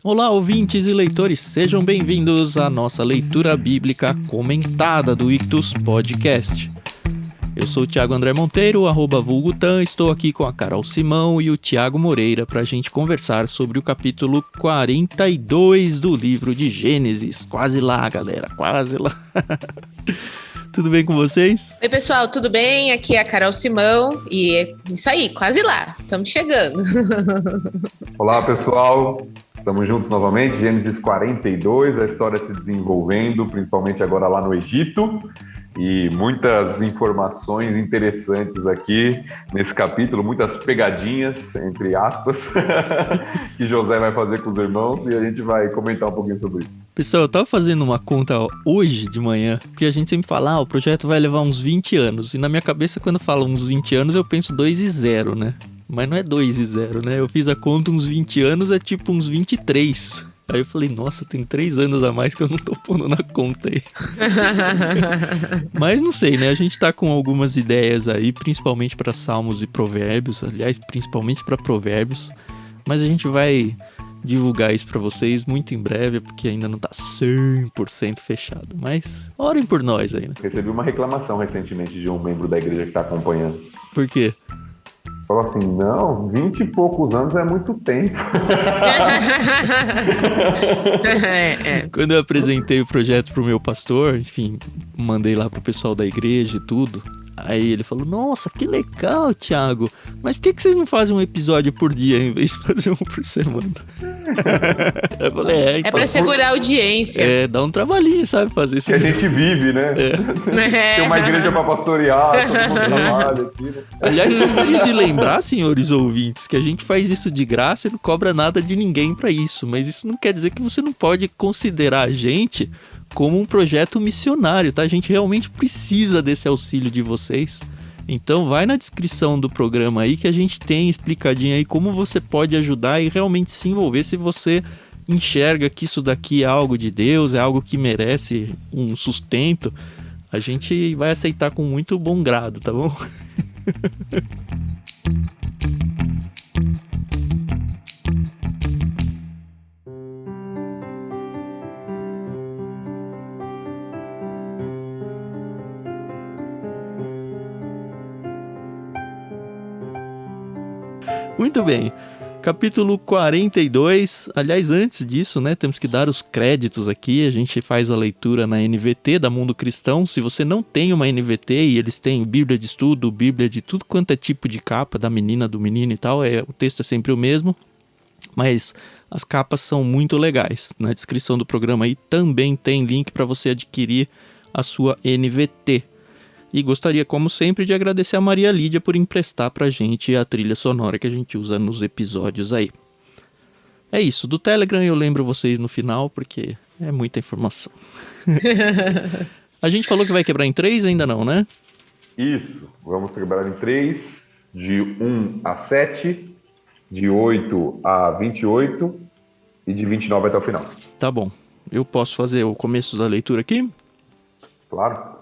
Olá, ouvintes e leitores, sejam bem-vindos à nossa leitura bíblica comentada do Ictus Podcast. Eu sou o Thiago André Monteiro, @vulgutan, estou aqui com a Carol Simão e o Thiago Moreira para a gente conversar sobre o capítulo 42 do livro de Gênesis. Quase lá, galera, quase lá. Tudo bem com vocês? Oi, pessoal, tudo bem? Aqui é a Carol Simão e é isso aí, quase lá, estamos chegando. Olá, pessoal, estamos juntos novamente, Gênesis 42, a história se desenvolvendo, principalmente agora lá no Egito, e muitas informações interessantes aqui nesse capítulo, muitas pegadinhas, entre aspas, que José vai fazer com os irmãos e a gente vai comentar um pouquinho sobre isso. Pessoal, eu tava fazendo uma conta hoje de manhã, porque a gente sempre fala, o projeto vai levar uns 20 anos, e na minha cabeça quando eu falo uns 20 anos eu penso 2 e 0, né? Mas não é 2 e 0, né? Eu fiz a conta uns 20 anos, é tipo uns 23. Aí eu falei, nossa, tem 3 anos a mais que eu não tô pondo na conta aí. Mas não sei, né? A gente tá com algumas ideias aí, principalmente para Salmos e Provérbios. Aliás, principalmente para Provérbios. Mas a gente vai divulgar isso para vocês muito em breve, porque ainda não tá 100% fechado. Mas orem por nós aí, né? Recebi uma reclamação recentemente de um membro da igreja que tá acompanhando. Por quê? Falou assim, não, 20 e poucos anos é muito tempo. Quando eu apresentei o projeto pro meu pastor, enfim, mandei lá pro pessoal da igreja e tudo. Aí ele falou, nossa, que legal, Thiago. Mas por que vocês não fazem um episódio por dia em vez de fazer um por semana? Eu falei, então, é pra segurar a audiência. Dá um trabalhinho, sabe, fazer isso. Que a gente vive, né? Tem uma igreja pra pastorear, todo mundo trabalha aqui, né? Aliás, gostaria de lembrar, senhores ouvintes, que a gente faz isso de graça e não cobra nada de ninguém pra isso. Mas isso não quer dizer que você não pode considerar a gente como um projeto missionário, tá? A gente realmente precisa desse auxílio de vocês. Então vai na descrição do programa aí que a gente tem explicadinho aí como você pode ajudar e realmente se envolver se você enxerga que isso daqui é algo de Deus, é algo que merece um sustento. A gente vai aceitar com muito bom grado, tá bom? Muito bem, capítulo 42, aliás, antes disso, né, temos que dar os créditos aqui, a gente faz a leitura na NVT da Mundo Cristão. Se você não tem uma NVT e eles têm Bíblia de estudo, Bíblia de tudo quanto é tipo de capa, da menina, do menino e tal, o texto é sempre o mesmo, mas as capas são muito legais. Na descrição do programa aí também tem link para você adquirir a sua NVT. E gostaria, como sempre, de agradecer a Maria Lídia por emprestar pra gente a trilha sonora que a gente usa nos episódios aí. É isso, do Telegram eu lembro vocês no final, porque é muita informação. A gente falou que vai quebrar em 3, ainda não, né? Isso, vamos quebrar em 3, de 1 a 7, de 8 a 28 e de 29 até o final. Tá bom, eu posso fazer o começo da leitura aqui? Claro.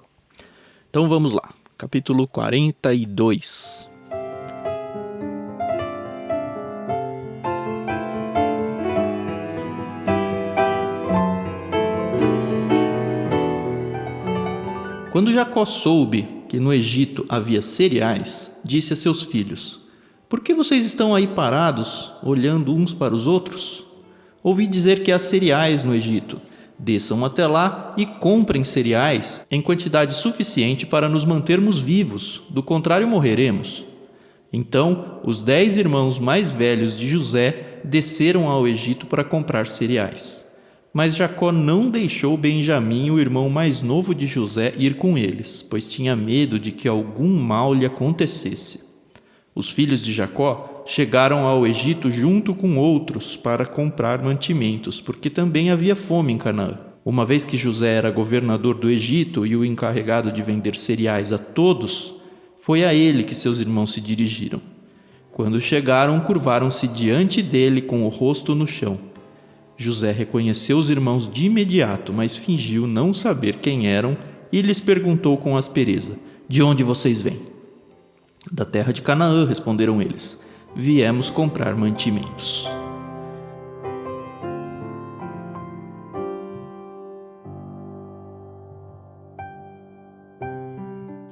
Então vamos lá, capítulo 42. Quando Jacó soube que no Egito havia cereais, disse a seus filhos, por que vocês estão aí parados, olhando uns para os outros? Ouvi dizer que há cereais no Egito. Desçam até lá e comprem cereais em quantidade suficiente para nos mantermos vivos, do contrário morreremos. Então, os 10 irmãos mais velhos de José desceram ao Egito para comprar cereais. Mas Jacó não deixou Benjamim, o irmão mais novo de José, ir com eles, pois tinha medo de que algum mal lhe acontecesse. Os filhos de Jacó chegaram ao Egito junto com outros para comprar mantimentos, porque também havia fome em Canaã. Uma vez que José era governador do Egito e o encarregado de vender cereais a todos, foi a ele que seus irmãos se dirigiram. Quando chegaram, curvaram-se diante dele com o rosto no chão. José reconheceu os irmãos de imediato, mas fingiu não saber quem eram e lhes perguntou com aspereza, de onde vocês vêm? Da terra de Canaã, responderam eles. Viemos comprar mantimentos.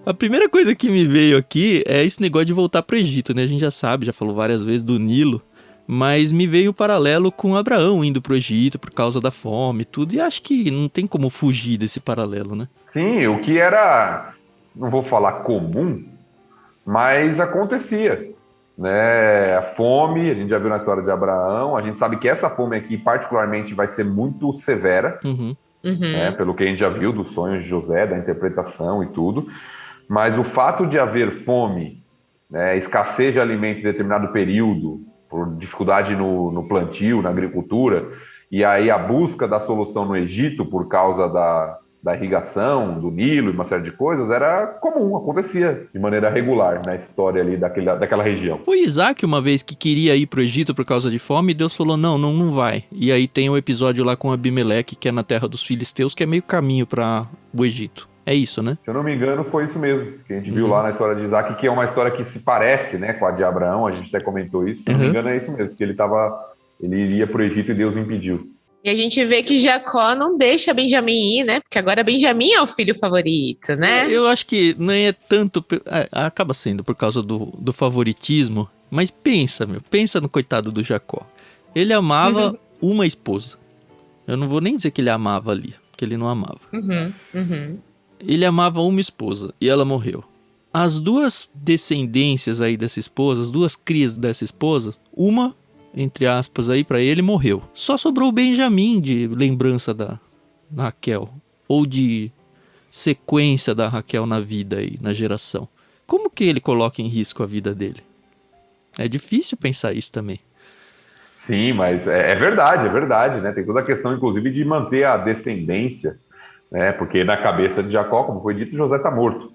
A primeira coisa que me veio aqui é esse negócio de voltar pro Egito, né? A gente já sabe, já falou várias vezes do Nilo, mas me veio o paralelo com Abraão indo pro Egito por causa da fome e tudo, e acho que não tem como fugir desse paralelo, né? Sim, o que era, não vou falar comum, mas acontecia, né? A fome, a gente já viu na história de Abraão, a gente sabe que essa fome aqui particularmente vai ser muito severa, Uhum. né? Pelo que a gente já viu dos sonhos de José, da interpretação e tudo, mas o fato de haver fome, né, escassez de alimento em determinado período, por dificuldade no plantio, na agricultura, e aí a busca da solução no Egito por causa da irrigação, do Nilo e uma série de coisas, era comum, acontecia de maneira regular na história ali daquela região. Foi Isaac uma vez que queria ir pro Egito por causa de fome e Deus falou, não vai. E aí tem o episódio lá com Abimeleque, que é na terra dos filisteus, que é meio caminho para o Egito. É isso, né? Se eu não me engano, foi isso mesmo, que a gente viu lá na história de Isaac, que é uma história que se parece, né, com a de Abraão, a gente até comentou isso. Se eu não me engano, é isso mesmo, que ele iria pro Egito e Deus impediu. E a gente vê que Jacó não deixa Benjamim ir, né? Porque agora Benjamim é o filho favorito, né? Eu acho que não é tanto... acaba sendo por causa do favoritismo, mas pensa no coitado do Jacó. Ele amava uma esposa. Eu não vou nem dizer que ele amava ali, porque ele não amava. Ele amava uma esposa e ela morreu. As duas descendências aí dessa esposa, as duas crias dessa esposa, uma, entre aspas, aí pra ele, morreu. Só sobrou o Benjamim de lembrança da Raquel, ou de sequência da Raquel na vida aí, na geração. Como que ele coloca em risco a vida dele? É difícil pensar isso também. Sim, mas é verdade, né? Tem toda a questão, inclusive, de manter a descendência, né? Porque na cabeça de Jacó, como foi dito, José está morto.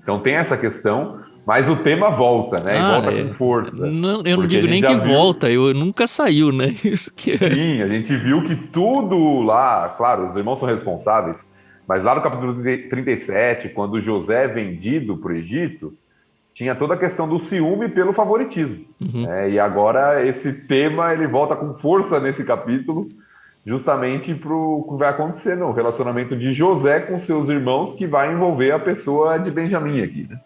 Então tem essa questão, mas o tema volta, né? E volta com força. Não, eu não digo nem que volta, eu nunca saiu, né? Isso que é. Sim, a gente viu que tudo lá, claro, os irmãos são responsáveis, mas lá no capítulo 37, quando José é vendido para o Egito, tinha toda a questão do ciúme pelo favoritismo. E agora esse tema ele volta com força nesse capítulo, justamente para o que vai acontecer no relacionamento de José com seus irmãos, que vai envolver a pessoa de Benjamim aqui, né?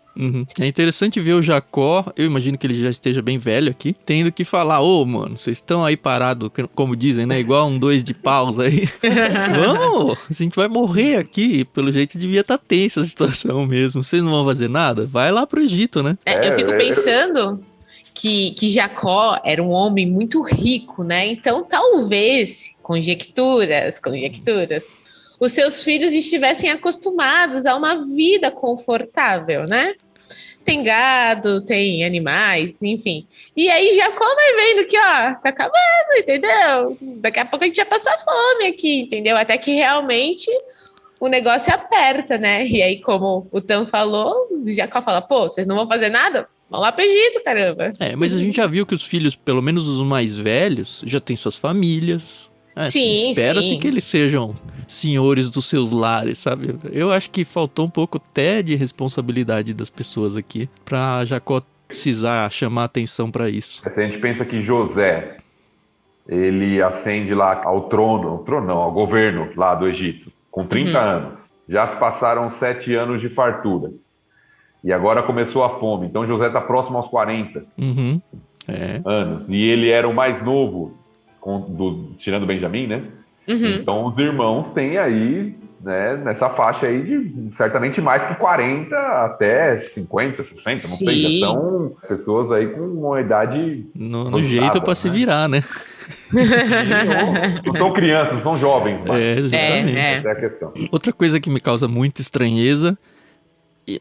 É interessante ver o Jacó, eu imagino que ele já esteja bem velho aqui, tendo que falar, mano, vocês estão aí parados, como dizem, né, igual um 2 de paus aí. Vamos, a gente vai morrer aqui, pelo jeito devia estar tensa a situação mesmo, vocês não vão fazer nada? Vai lá pro Egito, né? Eu fico pensando que Jacó era um homem muito rico, né, então talvez, conjecturas, os seus filhos estivessem acostumados a uma vida confortável, né? Tem gado, tem animais, enfim. E aí Jacó vai vendo que, tá acabando, entendeu? Daqui a pouco a gente vai passar fome aqui, entendeu? Até que realmente o negócio aperta, né? E aí, como o Tam falou, Jacó fala, vocês não vão fazer nada? Vão lá pro Egito, caramba. Mas a gente já viu que os filhos, pelo menos os mais velhos, já têm suas famílias. Espera-se que eles sejam senhores dos seus lares, sabe? Eu acho que faltou um pouco até de responsabilidade das pessoas aqui pra Jacó precisar chamar atenção pra isso. Se a gente pensa que José, ele ascende lá ao ao governo lá do Egito, com 30 anos. Já se passaram 7 anos de fartura. E agora começou a fome. Então José está próximo aos 40 anos. E ele era o mais novo, tirando Benjamim, né? Então os irmãos têm aí, né, nessa faixa aí de certamente mais que 40 até 50, 60, não sei, já são pessoas aí com uma idade no jeito para se virar, né? Não são crianças, não são jovens, mas justamente. Essa é a questão. Outra coisa que me causa muita estranheza,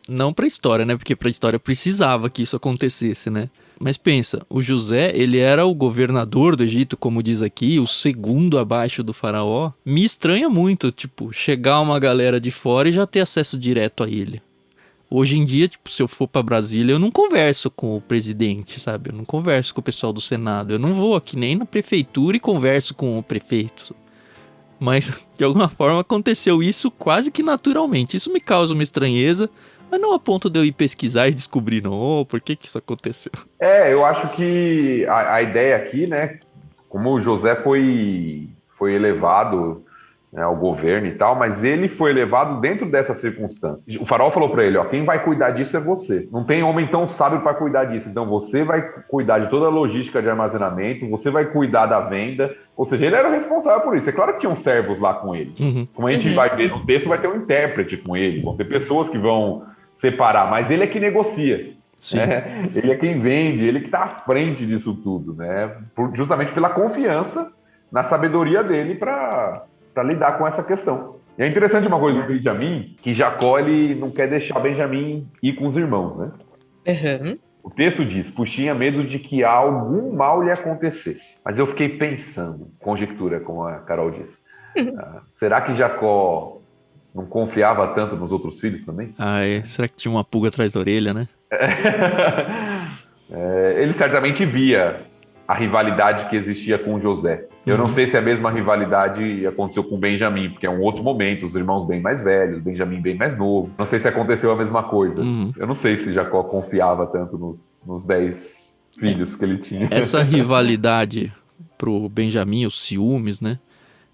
não pra história, né? Porque pra história precisava que isso acontecesse, né? Mas pensa, o José, ele era o governador do Egito, como diz aqui, o segundo abaixo do faraó. Me estranha muito, chegar uma galera de fora e já ter acesso direto a ele. Hoje em dia, se eu for pra Brasília, eu não converso com o presidente, sabe? Eu não converso com o pessoal do Senado. Eu não vou aqui nem na prefeitura e converso com o prefeito. Mas, de alguma forma, aconteceu isso quase que naturalmente. Isso me causa uma estranheza, mas não a ponto de eu ir pesquisar e descobrir, por que isso aconteceu. Eu acho que a ideia aqui, né, como o José foi elevado né, ao governo e tal, mas ele foi levado dentro dessa circunstância. O faraó falou para ele, ó, quem vai cuidar disso é você. Não tem homem tão sábio para cuidar disso. Então você vai cuidar de toda a logística de armazenamento, você vai cuidar da venda. Ou seja, ele era o responsável por isso. É claro que tinham servos lá com ele. Como a gente vai ver no texto, vai ter um intérprete com ele, vão ter pessoas que vão separar, mas ele é que negocia. Né? Ele é quem vende, ele que está à frente disso tudo, né? Justamente pela confiança na sabedoria dele para lidar com essa questão. E é interessante uma coisa do Benjamim, que Jacó ele não quer deixar Benjamim ir com os irmãos, né? Uhum. O texto diz, pois tinha medo de que algum mal lhe acontecesse. Mas eu fiquei pensando, conjectura, como a Carol disse, será que Jacó não confiava tanto nos outros filhos também? Será que tinha uma pulga atrás da orelha, né? Ele certamente via a rivalidade que existia com José. Eu não sei se a mesma rivalidade aconteceu com Benjamim, porque é um outro momento, os irmãos bem mais velhos, Benjamim bem mais novo. Não sei se aconteceu a mesma coisa. Eu não sei se Jacó confiava tanto nos 10 filhos que ele tinha. Essa rivalidade pro Benjamim, os ciúmes, né?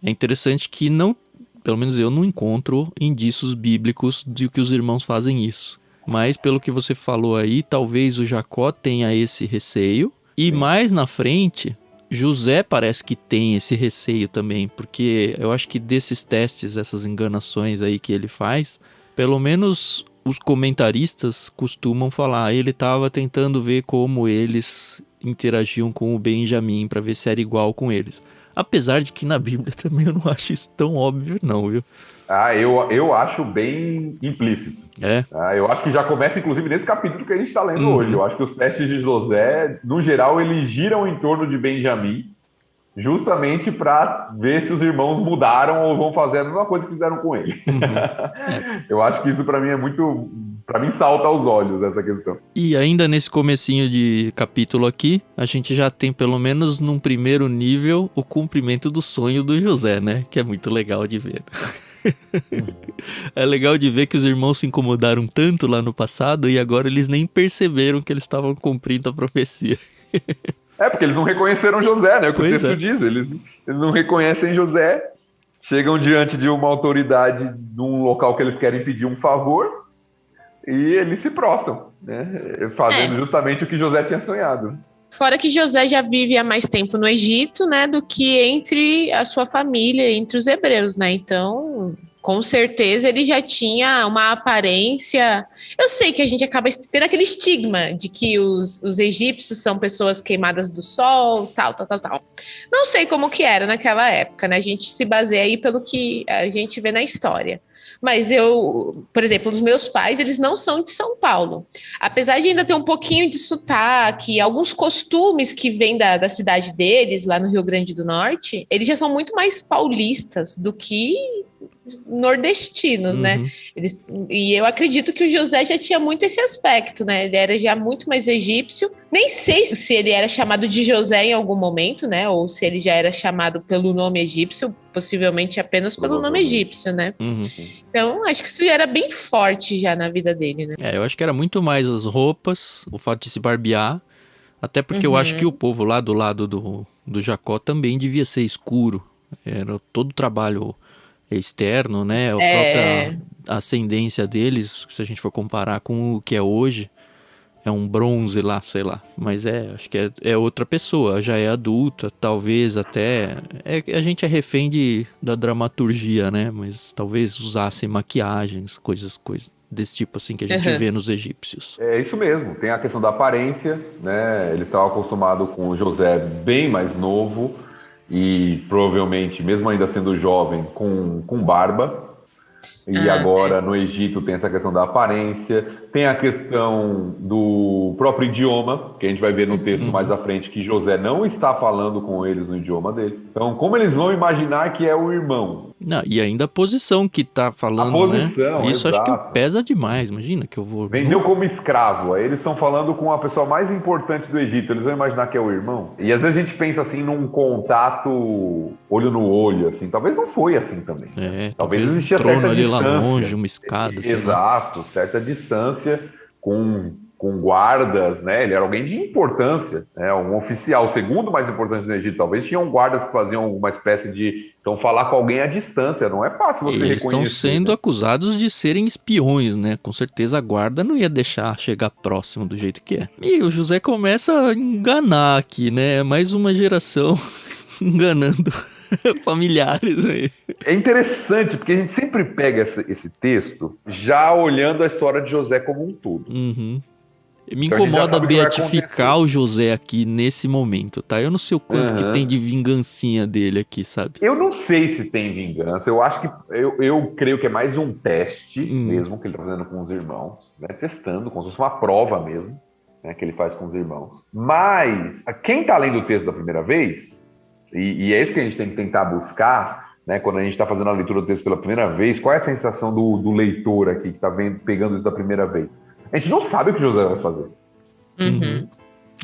É interessante que não, pelo menos eu não encontro indícios bíblicos de que os irmãos fazem isso. Mas pelo que você falou aí, talvez o Jacó tenha esse receio. E mais na frente, José parece que tem esse receio também, porque eu acho que desses testes, essas enganações aí que ele faz, pelo menos os comentaristas costumam falar, ele estava tentando ver como eles interagiam com o Benjamim para ver se era igual com eles. Apesar de que na Bíblia também eu não acho isso tão óbvio não, viu? Eu acho bem implícito. Eu acho que já começa, inclusive, nesse capítulo que a gente está lendo hoje. Eu acho que os testes de José, no geral, eles giram em torno de Benjamim, justamente para ver se os irmãos mudaram ou vão fazer a mesma coisa que fizeram com ele. Eu acho que isso, para mim, é muito... Para mim, salta aos olhos essa questão. E ainda nesse comecinho de capítulo aqui, a gente já tem, pelo menos num primeiro nível, o cumprimento do sonho do José, né? Que é muito legal de ver. É legal de ver que os irmãos se incomodaram tanto lá no passado e agora eles nem perceberam que eles estavam cumprindo a profecia. Porque eles não reconheceram José, né? O que o texto diz. Eles não reconhecem José, chegam diante de uma autoridade num local que eles querem pedir um favor e eles se prostram, né? Fazendo justamente o que José tinha sonhado. Fora que José já vive há mais tempo no Egito, né, do que entre a sua família, entre os hebreus, né? Então, com certeza ele já tinha uma aparência... Eu sei que a gente acaba tendo aquele estigma de que os egípcios são pessoas queimadas do sol, tal. Não sei como que era naquela época, né? A gente se baseia aí pelo que a gente vê na história. Mas por exemplo, os meus pais, eles não são de São Paulo. Apesar de ainda ter um pouquinho de sotaque, alguns costumes que vêm da cidade deles, lá no Rio Grande do Norte, eles já são muito mais paulistas do que nordestinos, né? E eu acredito que o José já tinha muito esse aspecto, né? Ele era já muito mais egípcio. Nem sei se ele era chamado de José em algum momento, né? Ou se ele já era chamado pelo nome egípcio, possivelmente apenas pelo nome egípcio, né? Então, acho que isso já era bem forte já na vida dele, né? Eu acho que era muito mais as roupas, o fato de se barbear, até porque eu acho que o povo lá do lado do Jacó também devia ser escuro. Era todo o trabalho externo, né? A própria ascendência deles, se a gente for comparar com o que é hoje, é um bronze lá, sei lá. Mas acho que é outra pessoa, já é adulta, talvez até... a gente é refém da dramaturgia, né? Mas talvez usassem maquiagens, coisas desse tipo assim que a gente vê nos egípcios. É isso mesmo, tem a questão da aparência, né? Eles estavam acostumados com o José bem mais novo e provavelmente, mesmo ainda sendo jovem, com barba. E agora no Egito tem essa questão da aparência, tem a questão do próprio idioma, que a gente vai ver no texto mais à frente, que José não está falando com eles no idioma deles. Então, como eles vão imaginar que é o irmão? Não, e ainda a posição que tá falando, a posição, né? Isso exato. Acho que pesa demais, imagina que eu vou... Vendeu como escravo, aí eles estão falando com a pessoa mais importante do Egito, eles vão imaginar que é o irmão? E às vezes a gente pensa assim num contato olho no olho, assim, talvez não foi assim também. Talvez existia um trono certa ali distância. lá longe, uma escada. Exato, certa distância com com guardas, né? Ele era alguém de importância, né? Um oficial, o segundo mais importante do Egito. Talvez tinham guardas que faziam alguma espécie de... Então, falar com alguém à distância, não é fácil você Eles estão reconhecer. sendo né? acusados de serem espiões, né? Com certeza a guarda não ia deixar chegar próximo do jeito que é. E o José começa a enganar aqui, né? Mais uma geração enganando familiares aí. É interessante, porque a gente sempre pega esse texto já olhando a história de José como um todo. Uhum. Me Então a gente já incomoda sabe o que vai beatificar acontecer. o José aqui nesse momento, tá? Eu não sei o quanto que Aham. tem de vingancinha dele aqui, sabe? Eu não sei se tem vingança, eu acho que eu creio que é mais um teste mesmo que ele está fazendo com os irmãos, né? Testando, como se fosse uma prova mesmo, né? Que ele faz com os irmãos. Mas quem está lendo o texto da primeira vez, e é isso que a gente tem que tentar buscar, né? Quando a gente está fazendo a leitura do texto pela primeira vez, qual é a sensação do leitor aqui que está pegando isso da primeira vez? A gente não sabe o que José vai fazer. Uhum.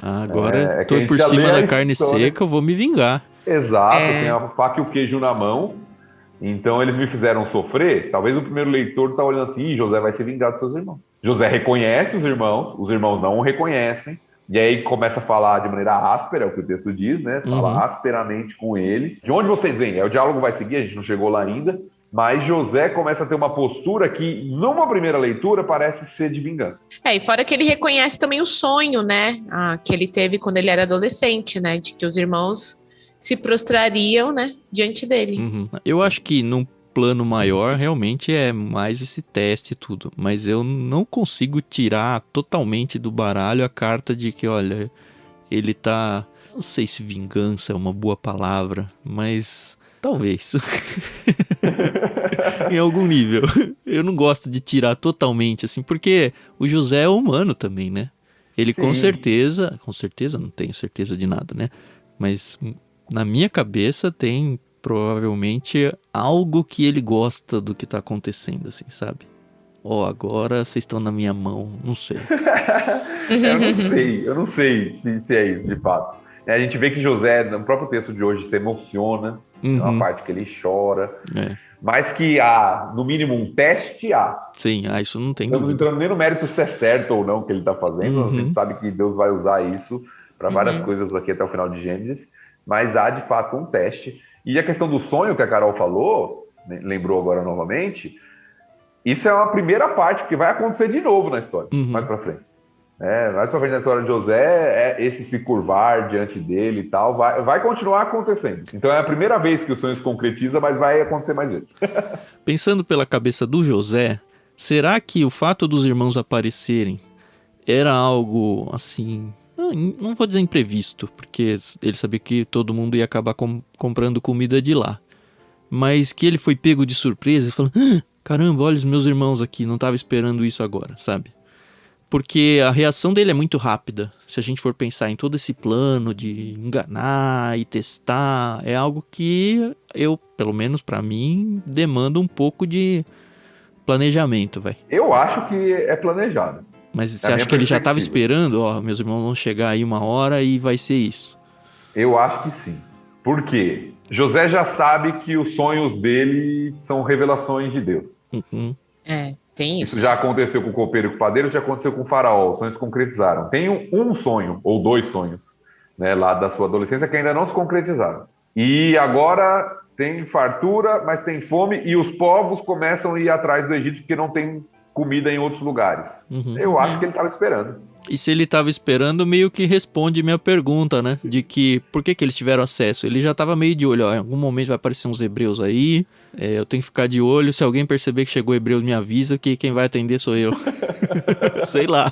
Agora que a tô gente por já cima lê a da carne história. seca, eu vou me vingar. Exato, É. tem a faca e o queijo na mão. Então eles me fizeram sofrer. Talvez o primeiro leitor tá olhando assim: José vai se vingar dos seus irmãos. José reconhece os irmãos não o reconhecem. E aí começa a falar de maneira áspera, é o que o texto diz, né? Fala asperamente com eles. De onde vocês vêm? O diálogo vai seguir, a gente não chegou lá ainda. Mas José começa a ter uma postura que, numa primeira leitura, parece ser de vingança. E fora que ele reconhece também o sonho, né? Que ele teve quando ele era adolescente, né? De que os irmãos se prostrariam, né? Diante dele. Uhum. Eu acho que num plano maior, realmente é mais esse teste e tudo. Mas eu não consigo tirar totalmente do baralho a carta de que, olha, ele tá... Não sei se vingança é uma boa palavra, mas... Talvez. Em algum nível. Eu não gosto de tirar totalmente, assim, porque o José é humano também, né? Ele Sim. com certeza, não tenho certeza de nada, né? Mas na minha cabeça tem provavelmente algo que ele gosta do que tá acontecendo, assim, sabe? Agora vocês estão na minha mão, não sei. Eu não sei se é isso de fato. A gente vê que José, no próprio texto de hoje, se emociona. Tem uma parte que ele chora. Mas que há, no mínimo, um teste há. Sim, isso não tem Estamos dúvida. entrando nem no mérito se é certo ou não que ele está fazendo. A gente sabe que Deus vai usar isso para várias coisas aqui até o final de Gênesis. Mas há, de fato, um teste. E a questão do sonho que a Carol falou, lembrou agora novamente, isso é uma primeira parte, porque vai acontecer de novo na história, mais para frente. Mais pra frente na história de José, esse se curvar diante dele e tal, vai continuar acontecendo. Então é a primeira vez que o sonho se concretiza, mas vai acontecer mais vezes. Pensando pela cabeça do José, será que o fato dos irmãos aparecerem era algo assim... Não vou dizer imprevisto, porque ele sabia que todo mundo ia acabar comprando comida de lá. Mas que ele foi pego de surpresa e falou: caramba, olha os meus irmãos aqui, não estava esperando isso agora, sabe? Porque a reação dele é muito rápida. Se a gente for pensar em todo esse plano de enganar e testar, é algo que pelo menos pra mim, demanda um pouco de planejamento, velho. Eu acho que é planejado. Mas você acha que ele já estava esperando? Meus irmãos vão chegar aí uma hora e vai ser isso. Eu acho que sim. Por quê? José já sabe que os sonhos dele são revelações de Deus. Tem isso. Isso já aconteceu com o copeiro e com o padeiro, já aconteceu com o faraó, os sonhos se concretizaram. Tem um sonho, ou 2 sonhos, né, lá da sua adolescência, que ainda não se concretizaram. E agora tem fartura, mas tem fome, e os povos começam a ir atrás do Egito, porque não tem comida em outros lugares. Eu acho que ele estava esperando. E se ele estava esperando, meio que responde minha pergunta, né? De que, por que eles tiveram acesso? Ele já estava meio de olho, em algum momento vai aparecer uns hebreus aí, eu tenho que ficar de olho, se alguém perceber que chegou hebreu, me avisa que quem vai atender sou eu. Sei lá.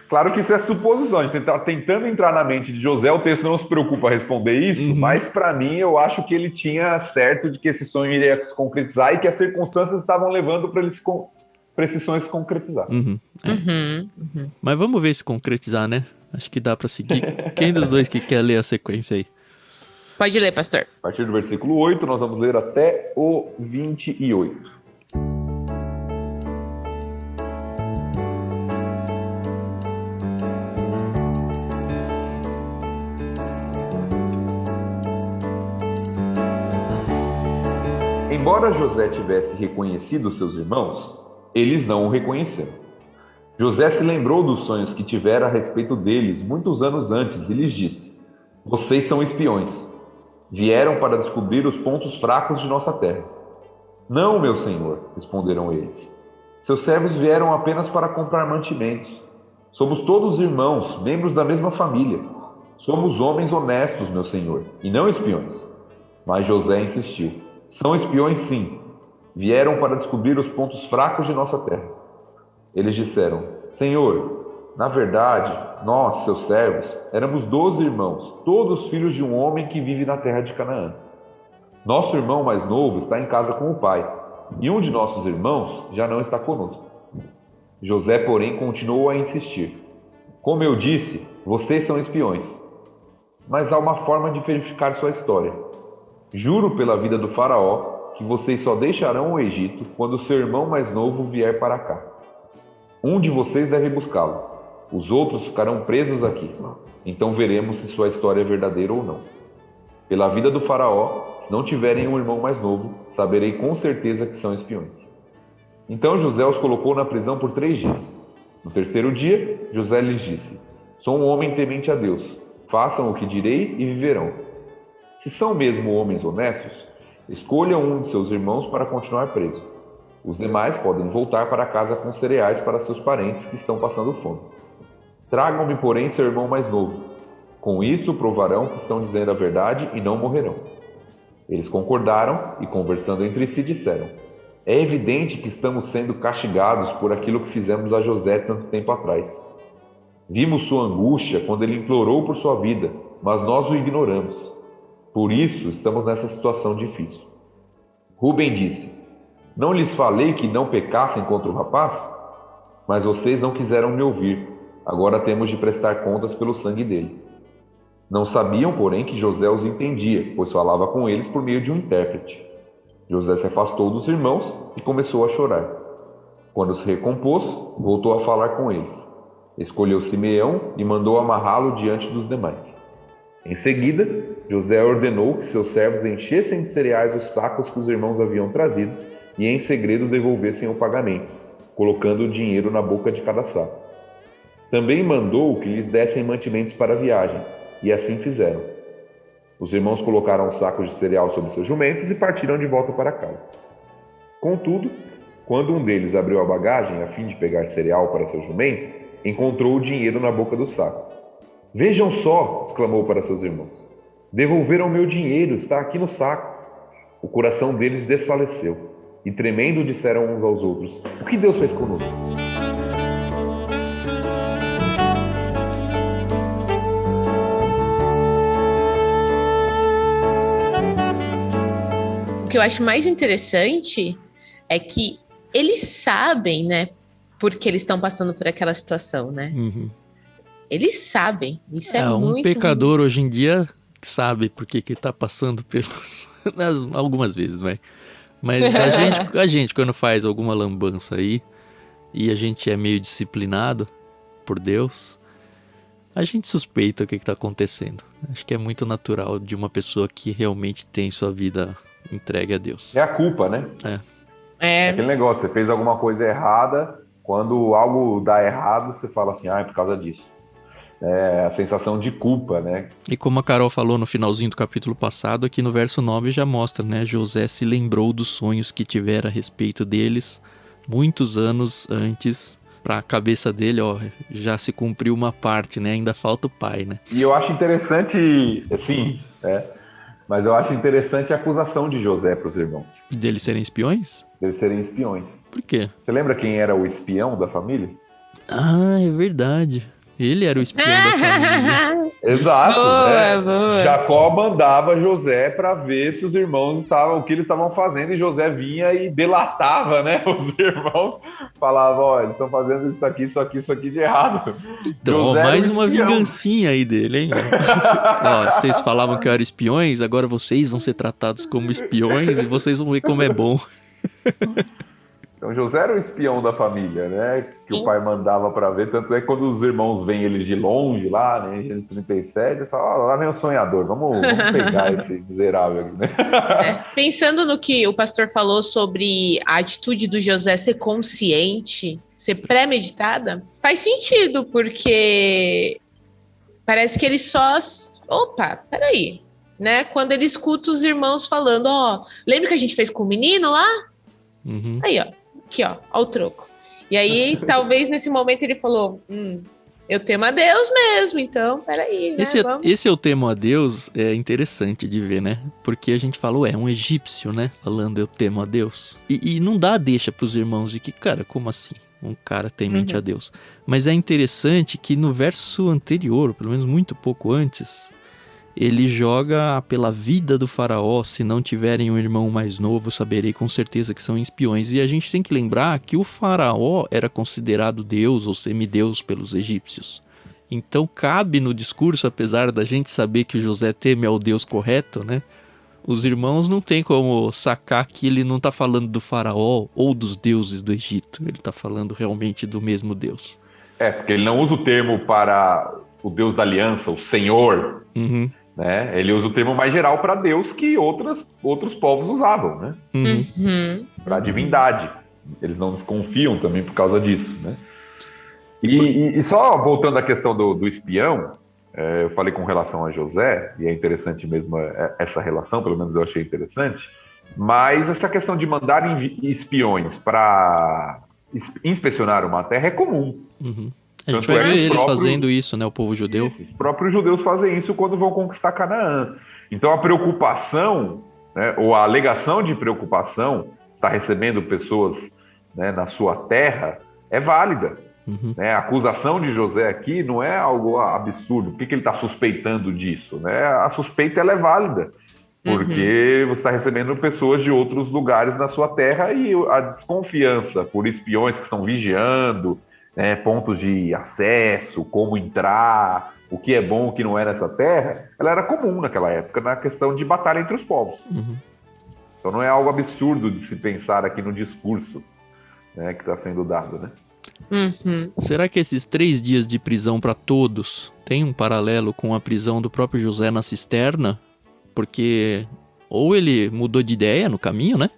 Claro que isso é suposição, a gente está tentando entrar na mente de José, o texto não se preocupa a responder isso, mas para mim eu acho que ele tinha certo de que esse sonho iria se concretizar e que as circunstâncias estavam levando para esse sonho se concretizar. Mas vamos ver se concretizar, né? Acho que dá para seguir. Quem dos dois que quer ler a sequência aí? Pode ler, pastor. A partir do versículo 8, nós vamos ler até o 28. Embora José tivesse reconhecido seus irmãos, eles não o reconheceram. José se lembrou dos sonhos que tivera a respeito deles muitos anos antes e lhes disse: Vocês são espiões. Vieram para descobrir os pontos fracos de nossa terra. Não, meu senhor, responderam eles. Seus servos vieram apenas para comprar mantimentos. Somos todos irmãos, membros da mesma família. Somos homens honestos, meu senhor, e não espiões. Mas José insistiu. São espiões, sim. Vieram para descobrir os pontos fracos de nossa terra. Eles disseram: Senhor, na verdade, nós, seus servos, éramos 12 irmãos, todos filhos de um homem que vive na terra de Canaã. Nosso irmão mais novo está em casa com o pai, e um de nossos irmãos já não está conosco. José, porém, continuou a insistir. Como eu disse, vocês são espiões. Mas há uma forma de verificar sua história. Juro pela vida do faraó que vocês só deixarão o Egito quando seu irmão mais novo vier para cá. Um de vocês deve buscá-lo. Os outros ficarão presos aqui. Então veremos se sua história é verdadeira ou não. Pela vida do faraó, se não tiverem um irmão mais novo, saberei com certeza que são espiões. Então José os colocou na prisão por 3 dias. No terceiro dia, José lhes disse: Sou um homem temente a Deus. Façam o que direi e viverão. Se são mesmo homens honestos, escolham um de seus irmãos para continuar preso. Os demais podem voltar para casa com cereais para seus parentes que estão passando fome. Tragam-me, porém, seu irmão mais novo. Com isso provarão que estão dizendo a verdade e não morrerão. Eles concordaram e, conversando entre si, disseram: É evidente que estamos sendo castigados por aquilo que fizemos a José tanto tempo atrás. Vimos sua angústia quando ele implorou por sua vida, mas nós o ignoramos. Por isso estamos nessa situação difícil. Rubem disse: Não lhes falei que não pecassem contra o rapaz? Mas vocês não quiseram me ouvir. Agora temos de prestar contas pelo sangue dele. Não sabiam, porém, que José os entendia, pois falava com eles por meio de um intérprete. José se afastou dos irmãos e começou a chorar. Quando se recompôs, voltou a falar com eles. Escolheu Simeão e mandou amarrá-lo diante dos demais. Em seguida, José ordenou que seus servos enchessem de cereais os sacos que os irmãos haviam trazido e em segredo devolvessem o pagamento, colocando o dinheiro na boca de cada saco. Também mandou que lhes dessem mantimentos para a viagem, e assim fizeram. Os irmãos colocaram os sacos de cereal sobre seus jumentos e partiram de volta para casa. Contudo, quando um deles abriu a bagagem a fim de pegar cereal para seu jumento, encontrou o dinheiro na boca do saco. Vejam só, exclamou para seus irmãos. Devolveram meu dinheiro, está aqui no saco. O coração deles desfaleceu, e tremendo disseram uns aos outros: O que Deus fez conosco? O que eu acho mais interessante é que eles sabem, né, porque eles estão passando por aquela situação, né? Uhum. Eles sabem. Isso é muito... Um pecador hoje em dia sabe por que está passando pelos... Algumas vezes, vai. Mas a gente, quando faz alguma lambança aí, e a gente é meio disciplinado por Deus, a gente suspeita o que está acontecendo. Acho que é muito natural de uma pessoa que realmente tem sua vida entregue a Deus. É a culpa, né? É aquele negócio, você fez alguma coisa errada, quando algo dá errado, você fala assim: é por causa disso. É a sensação de culpa, né? E como a Carol falou no finalzinho do capítulo passado, aqui no verso 9 já mostra, né? José se lembrou dos sonhos que tivera a respeito deles muitos anos antes. Para a cabeça dele, já se cumpriu uma parte, né? Ainda falta o pai, né? E eu acho interessante, assim, mas eu acho interessante a acusação de José para os irmãos. Deles serem espiões? Deles serem espiões. Por quê? Você lembra quem era o espião da família? Ah, é verdade. Ele era o espião da família. Exato. Boa. Jacó mandava José para ver se os irmãos estavam, o que eles estavam fazendo, e José vinha e delatava, né? Os irmãos falavam: eles estão fazendo isso aqui de errado. Então, mais uma vingancinha aí dele, hein? Vocês falavam que eu era espiões, agora vocês vão ser tratados como espiões e vocês vão ver como é bom. Então José era o espião da família, né? Que o pai mandava para ver. Tanto é que quando os irmãos veem eles de longe lá, né? Em Gênesis 37, eles falam: lá vem o sonhador, vamos pegar esse miserável aqui, né? Pensando no que o pastor falou sobre a atitude do José ser consciente, ser premeditada, faz sentido, porque parece que ele só... Opa, peraí. Né? Quando ele escuta os irmãos falando, lembra que a gente fez com o menino lá? Uhum. Aí, aqui, ó o troco. E aí, talvez nesse momento ele falou, eu temo a Deus mesmo, então, peraí, né? Esse eu temo a Deus é interessante de ver, né? Porque a gente fala, um egípcio, né? Falando eu temo a Deus. E não dá deixa pros irmãos de que, cara, como assim? Um cara temente a Deus. Mas é interessante que no verso anterior, pelo menos muito pouco antes, ele joga pela vida do faraó, se não tiverem um irmão mais novo, saberei com certeza que são espiões. E a gente tem que lembrar que o faraó era considerado Deus ou semideus pelos egípcios. Então cabe no discurso, apesar da gente saber que o José teme ao Deus correto, né? Os irmãos não tem como sacar que ele não está falando do faraó ou dos deuses do Egito. Ele está falando realmente do mesmo Deus. Porque ele não usa o termo para o Deus da aliança, o Senhor, né? Ele usa o termo mais geral para Deus que outros povos usavam, né? Para a divindade. Eles não desconfiam também por causa disso, né? E só voltando à questão do espião, eu falei com relação a José, e é interessante mesmo essa relação, pelo menos eu achei interessante, mas essa questão de mandar espiões para inspecionar uma terra é comum. A gente vai ver eles fazendo isso, né? O povo judeu. Os próprios judeus fazem isso quando vão conquistar Canaã. Então a preocupação, né, ou a alegação de preocupação, estar recebendo pessoas, né, na sua terra, é válida. Né? A acusação de José aqui não é algo absurdo. Por que ele está suspeitando disso? Né? A suspeita ela é válida, porque você está recebendo pessoas de outros lugares na sua terra e a desconfiança por espiões que estão vigiando, né, pontos de acesso, como entrar, o que é bom, o que não é nessa terra, ela era comum naquela época, na questão de batalha entre os povos. Então não é algo absurdo de se pensar aqui no discurso, né, que está sendo dado, né? Será que esses 3 dias de prisão para todos tem um paralelo com a prisão do próprio José na cisterna? Porque ou ele mudou de ideia no caminho, né?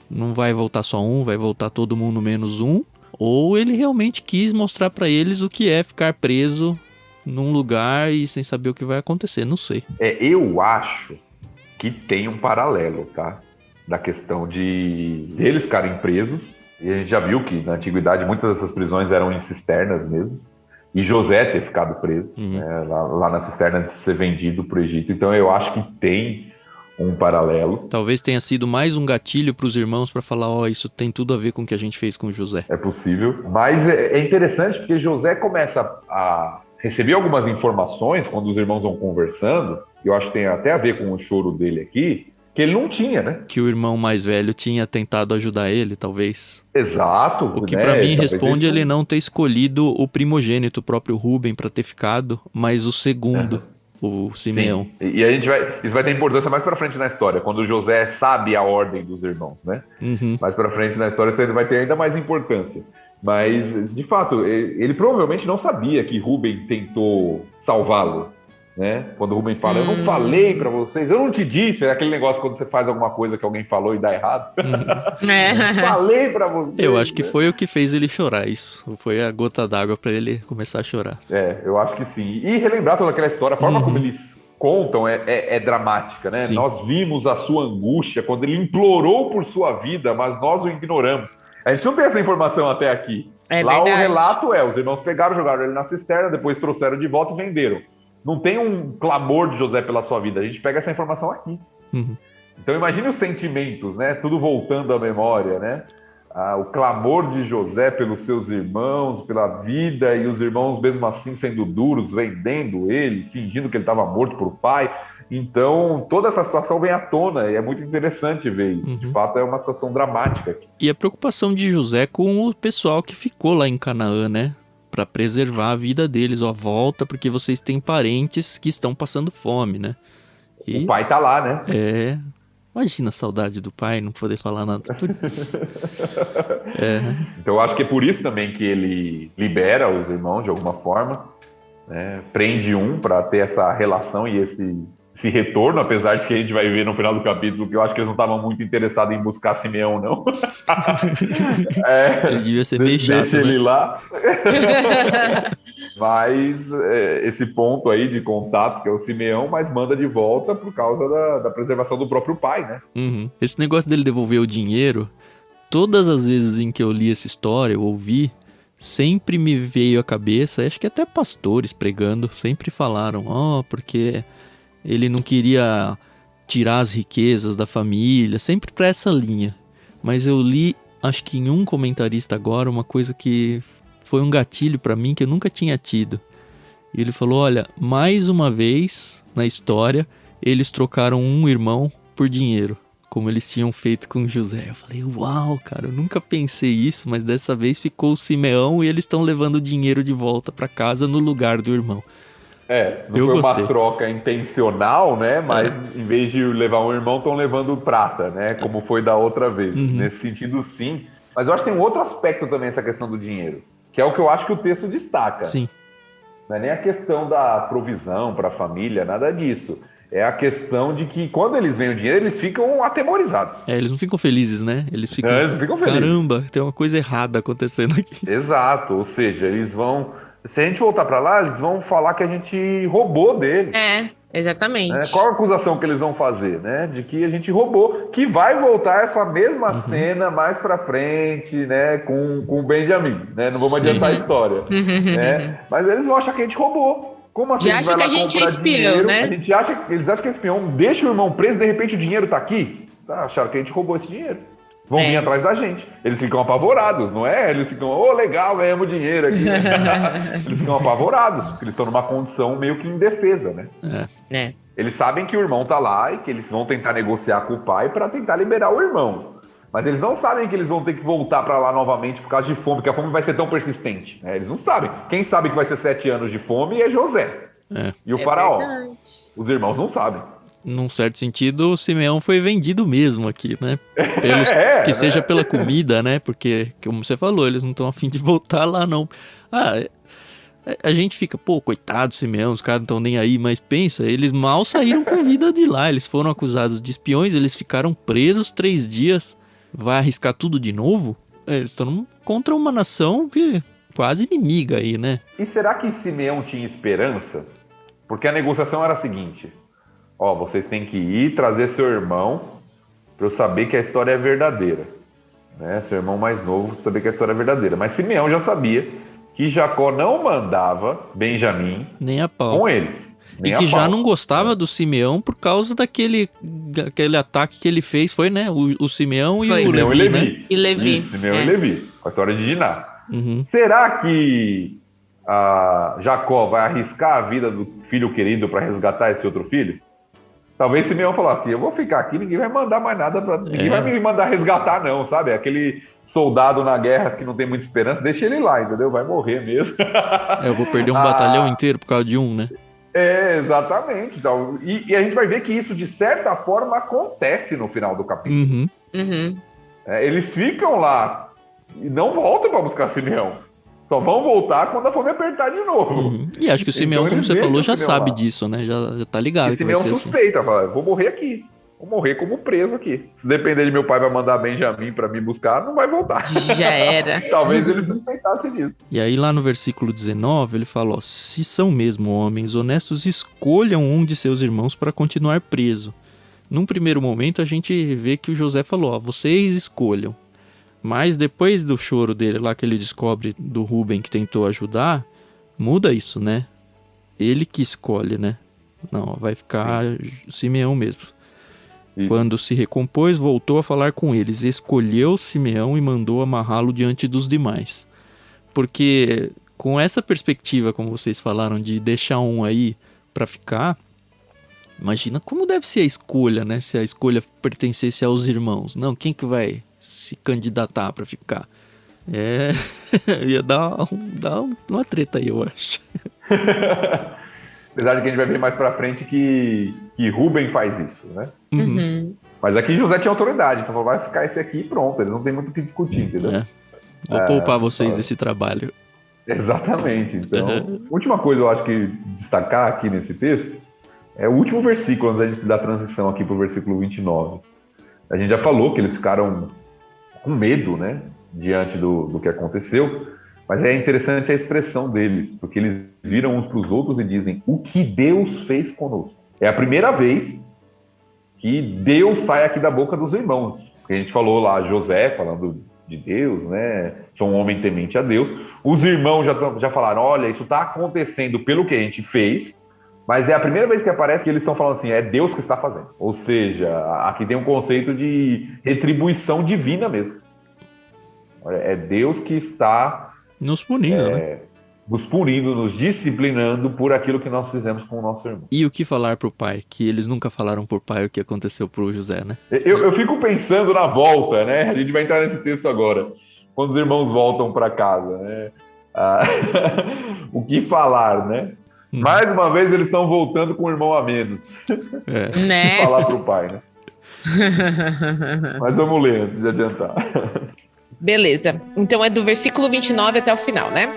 Não vai voltar só um, vai voltar todo mundo menos um. Ou ele realmente quis mostrar para eles o que é ficar preso num lugar e sem saber o que vai acontecer, não sei. Eu acho que tem um paralelo, tá? Da questão deles ficarem presos. E a gente já viu que na antiguidade muitas dessas prisões eram em cisternas mesmo. E José ter ficado preso, né, lá na cisterna de ser vendido para o Egito. Então eu acho que tem um paralelo. Talvez tenha sido mais um gatilho para os irmãos para falar, isso tem tudo a ver com o que a gente fez com José. É possível. Mas é interessante porque José começa a receber algumas informações quando os irmãos vão conversando, e eu acho que tem até a ver com o choro dele aqui, que ele não tinha, né? Que o irmão mais velho tinha tentado ajudar ele, talvez. Exato. O que pra mim responde ele não ter escolhido o primogênito, o próprio Rúben, pra ter ficado, mas o segundo, o Simeão. Sim. E isso vai ter importância mais pra frente na história, quando José sabe a ordem dos irmãos, né? Mais pra frente na história isso vai ter ainda mais importância. Mas, de fato, ele provavelmente não sabia que Rúben tentou salvá-lo. Né? Quando o Rubem fala, eu não falei pra vocês, eu não te disse, é aquele negócio quando você faz alguma coisa que alguém falou e dá errado. Falei pra vocês. Eu acho que foi o que fez ele chorar, isso. Foi a gota d'água pra ele começar a chorar. Eu acho que sim. E relembrar toda aquela história, a forma como eles contam é dramática, né? Sim. Nós vimos a sua angústia quando ele implorou por sua vida, mas nós o ignoramos. A gente não tem essa informação até aqui. Lá verdade. O relato os irmãos pegaram, jogaram ele na cisterna, depois trouxeram de volta e venderam. Não tem um clamor de José pela sua vida. A gente pega essa informação aqui. Então imagine os sentimentos, né? Tudo voltando à memória, né? O clamor de José pelos seus irmãos, pela vida, e os irmãos mesmo assim sendo duros, vendendo ele, fingindo que ele estava morto por pai. Então toda essa situação vem à tona e é muito interessante ver isso. De fato é uma situação dramática aqui. E a preocupação de José com o pessoal que ficou lá em Canaã, né? Para preservar a vida deles, volta, porque vocês têm parentes que estão passando fome, né? O pai tá lá, né? Imagina a saudade do pai, não poder falar nada. Então eu acho que é por isso também que ele libera os irmãos de alguma forma, né? Prende um para ter essa relação e esse retorno, apesar de que a gente vai ver no final do capítulo que eu acho que eles não estavam muito interessados em buscar Simeão, não. Ele devia ser meio chato, deixa ele né? lá. Mas esse ponto aí de contato, que é o Simeão, mas manda de volta por causa da preservação do próprio pai, né? Uhum. Esse negócio dele devolver o dinheiro, todas as vezes em que eu li essa história, eu ouvi, sempre me veio à cabeça, acho que até pastores pregando, sempre falaram, porque ele não queria tirar as riquezas da família, sempre pra essa linha. Mas eu li, acho que em um comentarista agora, uma coisa que foi um gatilho pra mim que eu nunca tinha tido. E ele falou, olha, mais uma vez na história, eles trocaram um irmão por dinheiro, como eles tinham feito com José. Eu falei, uau, cara, eu nunca pensei isso, mas dessa vez ficou o Simeão e eles estão levando o dinheiro de volta pra casa no lugar do irmão. Não Eu foi gostei. uma troca intencional, né? Mas em vez de levar um irmão, estão levando prata, né? Como foi da outra vez. Uhum. Nesse sentido, sim. Mas eu acho que tem um outro aspecto também essa questão do dinheiro, que é o que eu acho que o texto destaca. Sim. Não é nem a questão da provisão para a família, nada disso. É a questão de que quando eles veem o dinheiro, eles ficam atemorizados. Eles não ficam felizes, né? Eles ficam, Eles ficam felizes. caramba, tem uma coisa errada acontecendo aqui. Exato, ou seja, eles vão... Se a gente voltar para lá, eles vão falar que a gente roubou dele. Exatamente. Né? Qual a acusação que eles vão fazer? Né? De que a gente roubou, que vai voltar essa mesma cena mais pra frente, né? com o Benjamin, né? Não vamos adiantar a história, né? Mas eles vão achar que a gente roubou. Como assim? Já acha que a gente é espião, né? Eles acham que é espião, deixa o irmão preso, de repente o dinheiro tá aqui. Acharam que a gente roubou esse dinheiro. Vão vir atrás da gente. Eles ficam apavorados, não é? Eles ficam, legal, ganhamos dinheiro aqui. Eles ficam apavorados, porque eles estão numa condição meio que indefesa, né? Eles sabem que o irmão tá lá e que eles vão tentar negociar com o pai para tentar liberar o irmão. Mas eles não sabem que eles vão ter que voltar para lá novamente por causa de fome, porque a fome vai ser tão persistente. Né? Eles não sabem. Quem sabe que vai ser 7 anos de fome é José. E o faraó. Verdade. Os irmãos não sabem. Num certo sentido, o Simeão foi vendido mesmo aqui, né? Que seja pela comida, né? Porque, como você falou, eles não estão a fim de voltar lá, não. A gente fica, coitado Simeão, os caras não estão nem aí, mas pensa, eles mal saíram com vida de lá. Eles foram acusados de espiões, eles ficaram presos 3 dias. Vai arriscar tudo de novo? Eles estão contra uma nação que quase inimiga aí, né? E será que Simeão tinha esperança? Porque a negociação era a seguinte... vocês têm que ir trazer seu irmão para eu saber que a história é verdadeira. Né? Seu irmão mais novo para saber que a história é verdadeira. Mas Simeão já sabia que Jacó não mandava Benjamim nem a pau com eles. E que já não gostava do Simeão por causa daquele ataque que ele fez. Foi, né? O Simeão e o Levi, né? E Levi. Isso, Simeão e Levi. Com a história de Diná. Uhum. Será que Jacó vai arriscar a vida do filho querido para resgatar esse outro filho? Talvez Simeão falou aqui, eu vou ficar aqui, ninguém vai mandar mais nada, ninguém vai me mandar resgatar não, sabe? Aquele soldado na guerra que não tem muita esperança, deixa ele lá, entendeu? Vai morrer mesmo. Eu vou perder um batalhão inteiro por causa de um, né? Exatamente. Então, e a gente vai ver que isso, de certa forma, acontece no final do capítulo. Eles ficam lá e não voltam para buscar Simeão. Só vão voltar quando a fome apertar de novo. E acho que o Simeão, então, como você falou, já sabe lá. Disso, né? Já tá ligado. E que vai ser suspeita, assim. Fala, vou morrer aqui. Vou morrer como preso aqui. Se depender de meu pai vai mandar Benjamim para me buscar, não vai voltar. Já era. Talvez ele suspeitasse disso. E aí lá no versículo 19, ele fala, se são mesmo homens honestos, escolham um de seus irmãos para continuar preso. Num primeiro momento, a gente vê que o José falou, vocês escolham. Mas depois do choro dele lá, que ele descobre do Rúben que tentou ajudar, muda isso, né? Ele que escolhe, né? Não, vai ficar Simeão mesmo. Quando se recompôs, voltou a falar com eles, escolheu Simeão e mandou amarrá-lo diante dos demais. Porque com essa perspectiva, como vocês falaram, de deixar um aí pra ficar, imagina como deve ser a escolha, né? Se a escolha pertencesse aos irmãos. Não, quem que vai se candidatar pra ficar? Ia dar uma treta aí, eu acho. Apesar de que a gente vai ver mais pra frente que Rúben faz isso, né? Mas aqui José tinha autoridade, então vai ficar esse aqui e pronto, ele não tem muito o que discutir, entendeu? Vou poupar vocês desse trabalho. Exatamente, então... Última coisa eu acho que destacar aqui nesse texto É o último versículo, antes da gente dar a transição aqui para o versículo 29. A gente já falou que eles ficaram com medo, né, diante do que aconteceu, mas é interessante a expressão deles, porque eles viram uns para os outros e dizem: o que Deus fez conosco. É a primeira vez que Deus sai aqui da boca dos irmãos. Porque a gente falou lá, José falando de Deus, né? Sou um homem temente a Deus. Os irmãos já falaram: olha, isso está acontecendo pelo que a gente fez, mas é a primeira vez que aparece que eles estão falando assim: é Deus que está fazendo. Ou seja, aqui tem um conceito de retribuição divina mesmo. É Deus que está nos punindo, né? Nos punindo, nos disciplinando por aquilo que nós fizemos com o nosso irmão. E o que falar pro pai? Que eles nunca falaram pro pai o que aconteceu pro José, né? Eu fico pensando na volta, né? A gente vai entrar nesse texto agora. Quando os irmãos voltam para casa, né? O que falar, né? Mais uma vez eles estão voltando com um irmão a menos. Né? Falar pro pai, né? Mas vamos ler antes de adiantar. Beleza. Então é do versículo 29 até o final, né?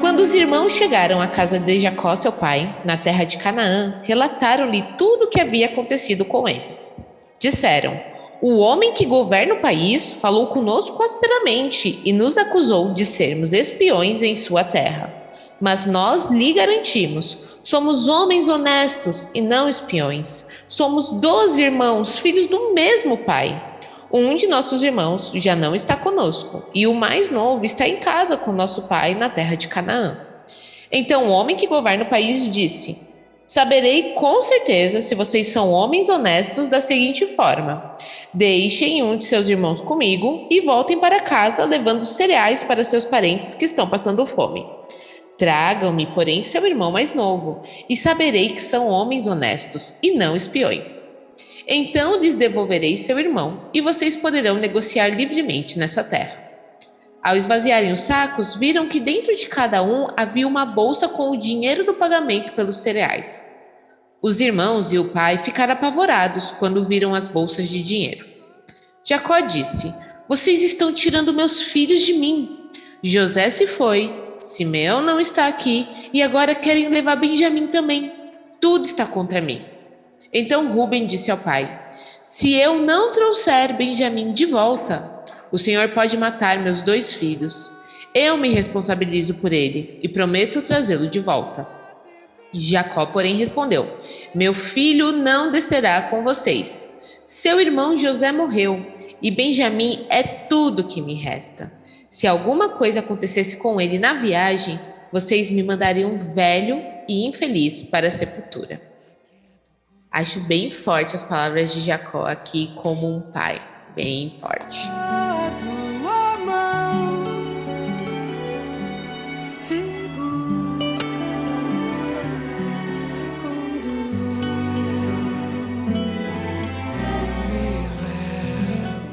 Quando os irmãos chegaram à casa de Jacó, seu pai, na terra de Canaã, relataram-lhe tudo o que havia acontecido com eles. Disseram: o homem que governa o país falou conosco asperamente e nos acusou de sermos espiões em sua terra. Mas nós lhe garantimos: somos homens honestos e não espiões. Somos 12 irmãos, filhos do mesmo pai. Um de nossos irmãos já não está conosco, e o mais novo está em casa com nosso pai na terra de Canaã. Então o homem que governa o país disse: saberei com certeza se vocês são homens honestos da seguinte forma: deixem um de seus irmãos comigo e voltem para casa levando cereais para seus parentes que estão passando fome. Tragam-me, porém, seu irmão mais novo, e saberei que são homens honestos e não espiões. Então lhes devolverei seu irmão, e vocês poderão negociar livremente nessa terra. Ao esvaziarem os sacos, viram que dentro de cada um havia uma bolsa com o dinheiro do pagamento pelos cereais. Os irmãos e o pai ficaram apavorados quando viram as bolsas de dinheiro. Jacó disse: vocês estão tirando meus filhos de mim. José se foi, Simeão não está aqui, e agora querem levar Benjamim também. Tudo está contra mim. Então Rúben disse ao pai: se eu não trouxer Benjamim de volta, o Senhor pode matar meus 2 filhos. Eu me responsabilizo por ele e prometo trazê-lo de volta. Jacó, porém, respondeu: meu filho não descerá com vocês. Seu irmão José morreu, e Benjamim é tudo que me resta. Se alguma coisa acontecesse com ele na viagem, vocês me mandariam velho e infeliz para a sepultura. Acho bem forte as palavras de Jacó aqui como um pai, bem forte.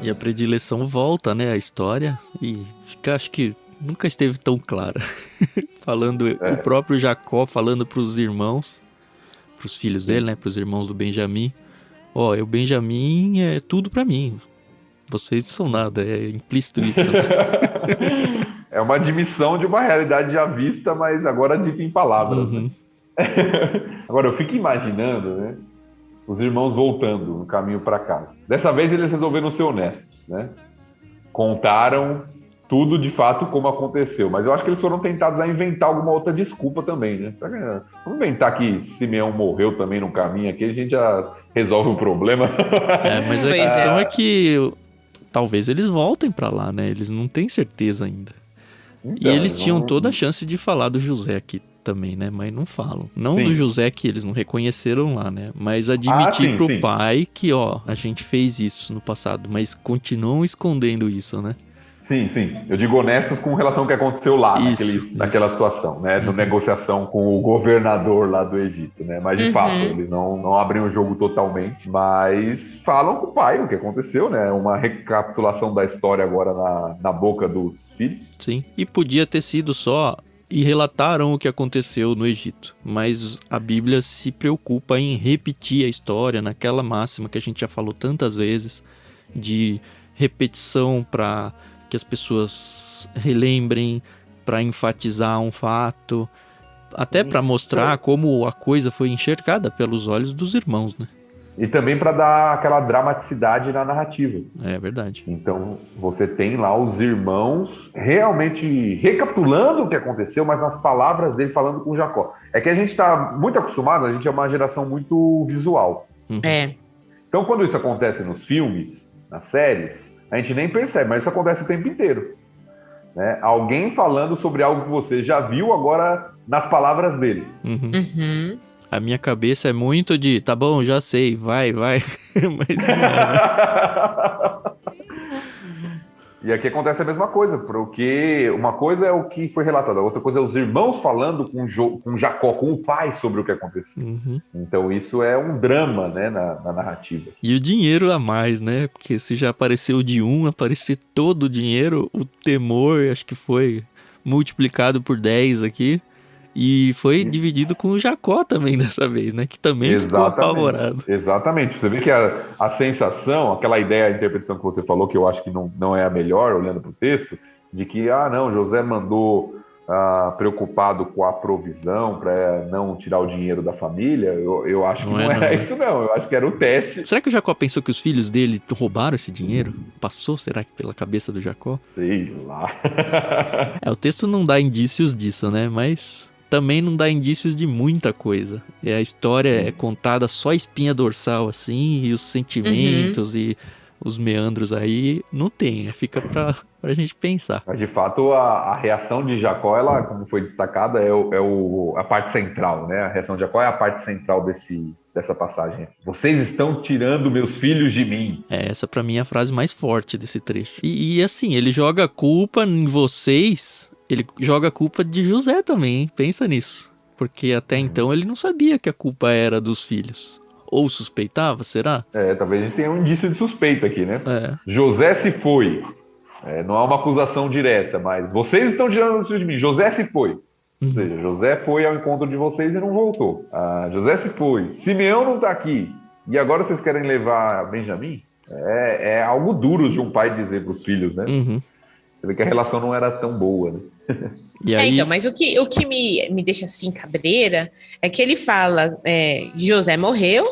E a predileção volta, né, a história, e fica, acho que nunca esteve tão clara. O próprio Jacó falando para os irmãos, para os filhos dele, né, para os irmãos do Benjamim: o Benjamim é tudo para mim, vocês não são nada, é implícito isso. É uma admissão de uma realidade já vista, mas agora dita em palavras. Né? Agora eu fico imaginando, né, os irmãos voltando no caminho para casa. Dessa vez eles resolveram ser honestos, né? Contaram tudo de fato como aconteceu, mas eu acho que eles foram tentados a inventar alguma outra desculpa também, né? Vamos inventar que Simeão morreu também no caminho aqui, a gente já resolve o problema. Mas a questão é que talvez eles voltem para lá, né? Eles não têm certeza ainda. Então, e eles tinham toda a chance de falar do José aqui também, né? Mas não falam. Não do José, que eles não reconheceram lá, né? Mas admitir pro pai que, a gente fez isso no passado, mas continuam escondendo isso, né? Sim. Eu digo honestos com relação ao que aconteceu lá, naquela situação, né? Na negociação com o governador lá do Egito, né? Mas, de fato, eles não abrem o jogo totalmente, mas falam com o pai o que aconteceu, né? Uma recapitulação da história agora na boca dos filhos. Sim, e podia ter sido só e relataram o que aconteceu no Egito. Mas a Bíblia se preocupa em repetir a história naquela máxima que a gente já falou tantas vezes, de repetição para que as pessoas relembrem, para enfatizar um fato, até para mostrar como a coisa foi enxergada pelos olhos dos irmãos, né? E também para dar aquela dramaticidade na narrativa. É verdade. Então, você tem lá os irmãos realmente recapitulando o que aconteceu, mas nas palavras dele falando com Jacó. É que a gente está muito acostumado, a gente é uma geração muito visual. É. Então, quando isso acontece nos filmes, nas séries, a gente nem percebe, mas isso acontece o tempo inteiro. Né? Alguém falando sobre algo que você já viu, agora nas palavras dele. Uhum. A minha cabeça é muito de, tá bom, já sei, vai. Mas não é, né? E aqui acontece a mesma coisa, porque uma coisa é o que foi relatado, a outra coisa é os irmãos falando com Jacó, com o pai, sobre o que aconteceu. Então isso é um drama, né, na narrativa. E o dinheiro a mais, né? Porque se já apareceu de um, aparecer todo o dinheiro, o temor, acho que foi multiplicado por 10 aqui. E foi dividido com o Jacó também dessa vez, né? Que também ficou apavorado. Exatamente. Você vê que a sensação, aquela ideia, a interpretação que você falou, que eu acho que não é a melhor, olhando para o texto, de que, José mandou preocupado com a provisão para não tirar o dinheiro da família. Eu acho que não era isso, não. Eu acho que era o teste. Será que o Jacó pensou que os filhos dele roubaram esse dinheiro? Passou, será que pela cabeça do Jacó? Sei lá. O texto não dá indícios disso, né? Mas também não dá indícios de muita coisa. E a história é contada só a espinha dorsal, assim, e os sentimentos e os meandros aí não tem. Fica pra gente pensar. Mas, de fato, a reação de Jacó, ela, como foi destacada, é a parte central, né? A reação de Jacó é a parte central dessa passagem. Vocês estão tirando meus filhos de mim. Essa pra mim é a frase mais forte desse trecho. E assim, ele joga a culpa em vocês... Ele joga a culpa de José também, hein? Pensa nisso. Porque até então ele não sabia que a culpa era dos filhos. Ou suspeitava, será? Talvez a gente tenha um indício de suspeita aqui, né? José se foi. Não há uma acusação direta, mas vocês estão tirando os filhos de mim. José se foi. Ou seja, José foi ao encontro de vocês e não voltou. José se foi. Simeão não está aqui. E agora vocês querem levar Benjamim? É algo duro de um pai dizer para os filhos, né? Você vê que a relação não era tão boa, né? E aí... Então, mas o que me deixa assim cabreira é que ele fala, José morreu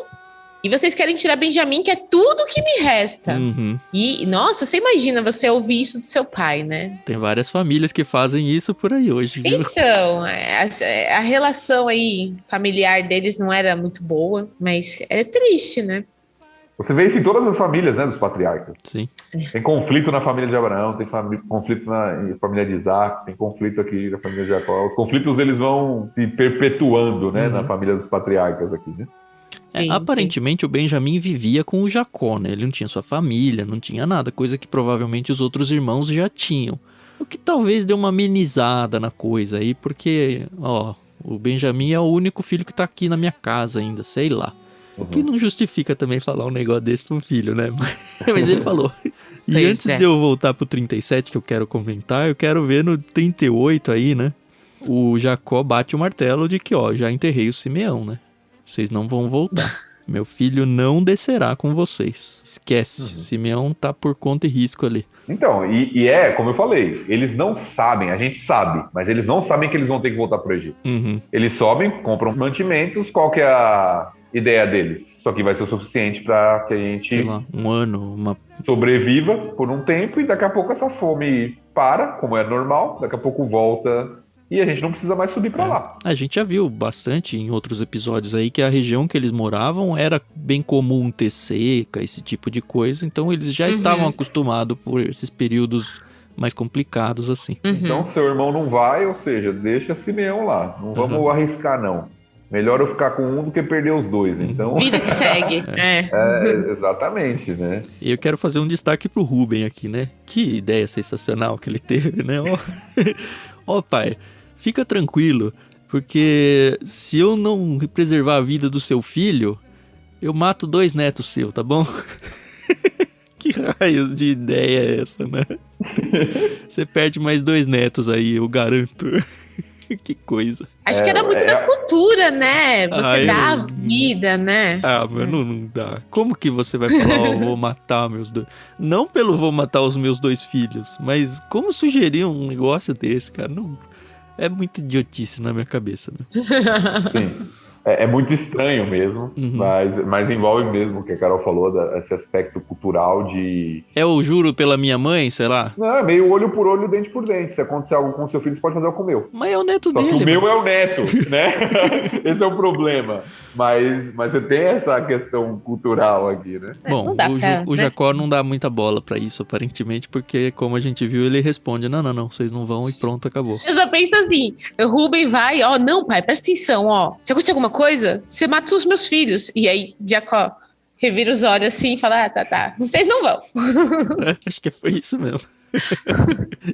e vocês querem tirar Benjamim, que é tudo que me resta. E, nossa, você imagina você ouvir isso do seu pai, né? Tem várias famílias que fazem isso por aí hoje, viu? Então, a relação aí familiar deles não era muito boa, mas é triste, né? Você vê isso em todas as famílias, né, dos patriarcas. Sim. Tem conflito na família de Abraão, tem conflito na família de Isaac, tem conflito aqui na família de Jacó. Os conflitos, eles vão se perpetuando, né, na família dos patriarcas aqui, né? Aparentemente, o Benjamim vivia com o Jacó, né? Ele não tinha sua família, não tinha nada, coisa que provavelmente os outros irmãos já tinham. O que talvez deu uma amenizada na coisa aí, porque, o Benjamim é o único filho que tá aqui na minha casa ainda, sei lá. O que não justifica também falar um negócio desse pro filho, né? Mas ele falou. E antes de eu voltar pro 37, que eu quero comentar, eu quero ver no 38 aí, né? O Jacó bate o martelo de que, já enterrei o Simeão, né? Vocês não vão voltar. Meu filho não descerá com vocês. Esquece. Simeão tá por conta e risco ali. Então, como eu falei, eles não sabem, a gente sabe, mas eles não sabem que eles vão ter que voltar pro Egito. Eles sobem, compram mantimentos, qual que é a ideia deles? Isso aqui vai ser o suficiente para que a gente, sei lá, um ano, sobreviva por um tempo e daqui a pouco essa fome para, como é normal, daqui a pouco volta e a gente não precisa mais subir para lá. A gente já viu bastante em outros episódios aí que a região que eles moravam era bem comum ter seca, esse tipo de coisa, então eles já estavam acostumados por esses períodos mais complicados assim. Então seu irmão não vai, ou seja, deixa Simeão lá, não vamos arriscar não. Melhor eu ficar com um do que perder os dois, então... Vida que segue. Exatamente, né? E eu quero fazer um destaque pro Ruben aqui, né? Que ideia sensacional que ele teve, né? Pai, fica tranquilo, porque se eu não preservar a vida do seu filho, eu mato 2 netos seus, tá bom? Que raios de ideia é essa, né? Você perde mais 2 netos aí, eu garanto. Que coisa. Acho que era muito da cultura, né? Você dá a vida, né? Mas não dá. Como que você vai falar, vou matar meus dois... Não pelo vou matar os meus 2 filhos, mas como sugerir um negócio desse, cara? Não... É muito idiotice na minha cabeça, né? Sim. É muito estranho mesmo, mas envolve mesmo o que a Carol falou, esse aspecto cultural de... É o juro pela minha mãe, sei lá? Não, é meio olho por olho, dente por dente. Se acontecer algo com o seu filho, você pode fazer algo com o meu. Mas é o neto Só dele. que o meu é o neto, né? Esse é o problema. Mas você tem essa questão cultural aqui, né? Bom, o Jacó não dá muita bola pra isso, aparentemente, porque, como a gente viu, ele responde, não, vocês não vão e pronto, acabou. Eu só penso assim, o Rubem vai, não, pai, presta atenção, se acontecer alguma coisa, você mata os meus filhos. E aí, Jacó revira os olhos assim e fala, tá, vocês não vão. Acho que foi isso mesmo.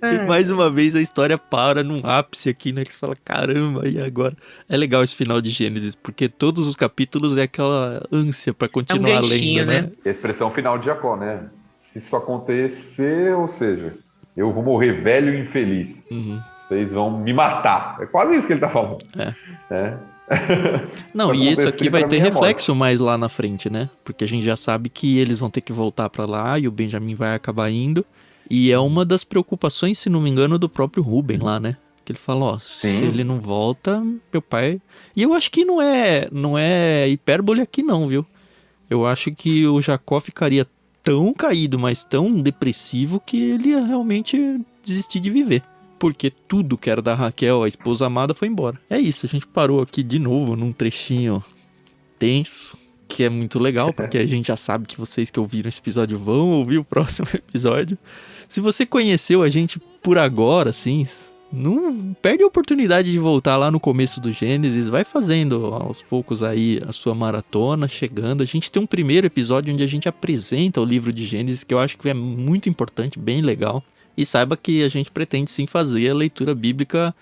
E mais uma vez a história para num ápice aqui, né? Que você fala, caramba, e agora? É legal esse final de Gênesis, porque todos os capítulos é aquela ânsia pra continuar lendo, né? E a expressão final de Jacó, né? Se isso acontecer, ou seja, eu vou morrer velho e infeliz. Vocês vão me matar. É quase isso que ele tá falando. Não, e isso aqui vai ter reflexo mais lá na frente, né? Porque a gente já sabe que eles vão ter que voltar pra lá e o Benjamin vai acabar indo. E é uma das preocupações, se não me engano, do próprio Rubem lá, né? Que ele fala, se ele não volta, meu pai... E eu acho que não é hipérbole aqui não, viu? Eu acho que o Jacó ficaria tão caído, mas tão depressivo, que ele ia realmente desistir de viver. Porque tudo que era da Raquel, a esposa amada, foi embora. É isso, a gente parou aqui de novo num trechinho tenso, que é muito legal, porque a gente já sabe que vocês que ouviram esse episódio vão ouvir o próximo episódio. Se você conheceu a gente por agora, assim, não perde a oportunidade de voltar lá no começo do Gênesis, vai fazendo aos poucos aí a sua maratona, chegando. A gente tem um primeiro episódio onde a gente apresenta o livro de Gênesis, que eu acho que é muito importante, bem legal. E saiba que a gente pretende sim fazer a leitura bíblica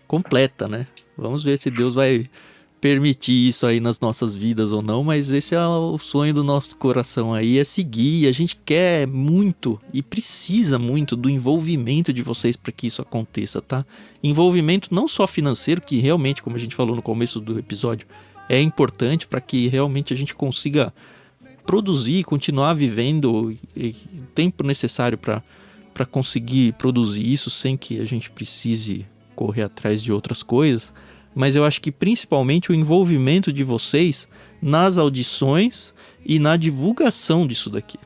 completa, né? Vamos ver se Deus vai permitir isso aí nas nossas vidas ou não, mas esse é o sonho do nosso coração aí, é seguir, e a gente quer muito e precisa muito do envolvimento de vocês para que isso aconteça, tá? Envolvimento não só financeiro, que realmente, como a gente falou no começo do episódio, é importante para que realmente a gente consiga produzir, continuar vivendo o tempo necessário para conseguir produzir isso sem que a gente precise correr atrás de outras coisas. Mas eu acho que principalmente o envolvimento de vocês nas audições e na divulgação disso daqui.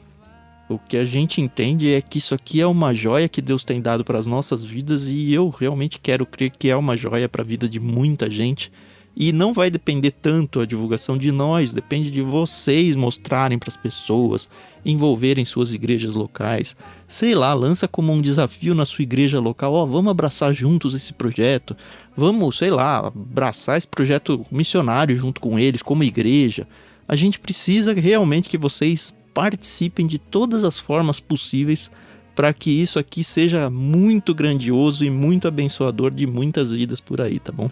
O que a gente entende é que isso aqui é uma joia que Deus tem dado para as nossas vidas, e eu realmente quero crer que é uma joia para a vida de muita gente. E não vai depender tanto a divulgação de nós, depende de vocês mostrarem para as pessoas, envolverem suas igrejas locais. Sei lá, lança como um desafio na sua igreja local, vamos abraçar juntos esse projeto, vamos, sei lá, abraçar esse projeto missionário junto com eles, como igreja. A gente precisa realmente que vocês participem de todas as formas possíveis para que isso aqui seja muito grandioso e muito abençoador de muitas vidas por aí, tá bom?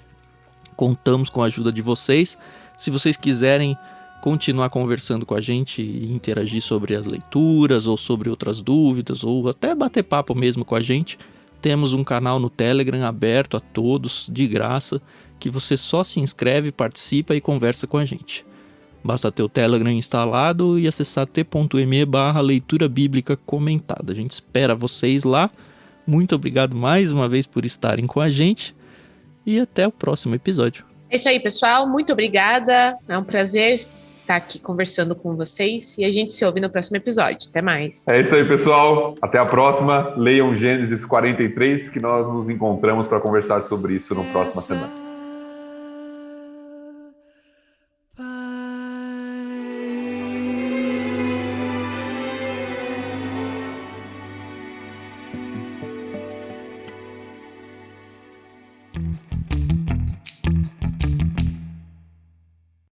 Contamos com a ajuda de vocês. Se vocês quiserem continuar conversando com a gente e interagir sobre as leituras ou sobre outras dúvidas ou até bater papo mesmo com a gente, temos um canal no Telegram aberto a todos, de graça, que você só se inscreve, participa e conversa com a gente. Basta ter o Telegram instalado e acessar t.me/leitura bíblica comentada. A gente espera vocês lá. Muito obrigado mais uma vez por estarem com a gente. E até o próximo episódio. É isso aí, pessoal. Muito obrigada. É um prazer estar aqui conversando com vocês. E a gente se ouve no próximo episódio. Até mais. É isso aí, pessoal. Até a próxima. Leiam Gênesis 43, que nós nos encontramos para conversar sobre isso na próxima semana.